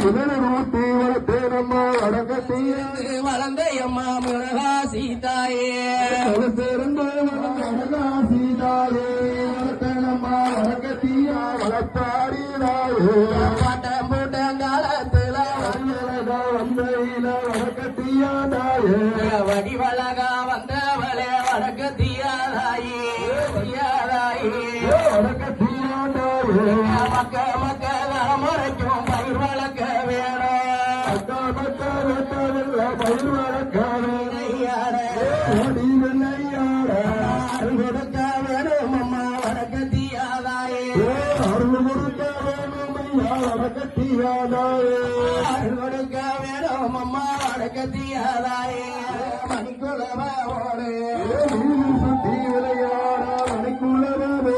இதனூட்டி வளர்த்தேனம்மா வடக்கத்திய வளர்ந்த அம்மா மிளகா சீதாயே சேர்ந்து வளர்ந்தா சீதாயே வளர்த்தேனம்மா வடக்கத்திய வளர்த்தாரிதாயே பட்டம் போட்டங்காலத்துல வந்தையில வடக்கத்தியாதாயே வடிவழகா வந்தவளே வடக்கத்தியாதாயே வடக்கத்தியாதாயே மக்க மக்க முறைக்கும் பயிர் வளர்க்க வேணும் பயிர் வளர்க்காத ஓடி வெள்ளையாட கொடுக்க வேணும் அம்மா வடக்கத்தியாதாயே அருள் கொடுக்க வேணும் ஐயா வடக்கத்தியாதாயே கொடுக்க வேணும் அம்மா வடக்கத்தியாதாயே மணிக்குளவோடு சுத்தி விளையாட மணிக்குள்ளவே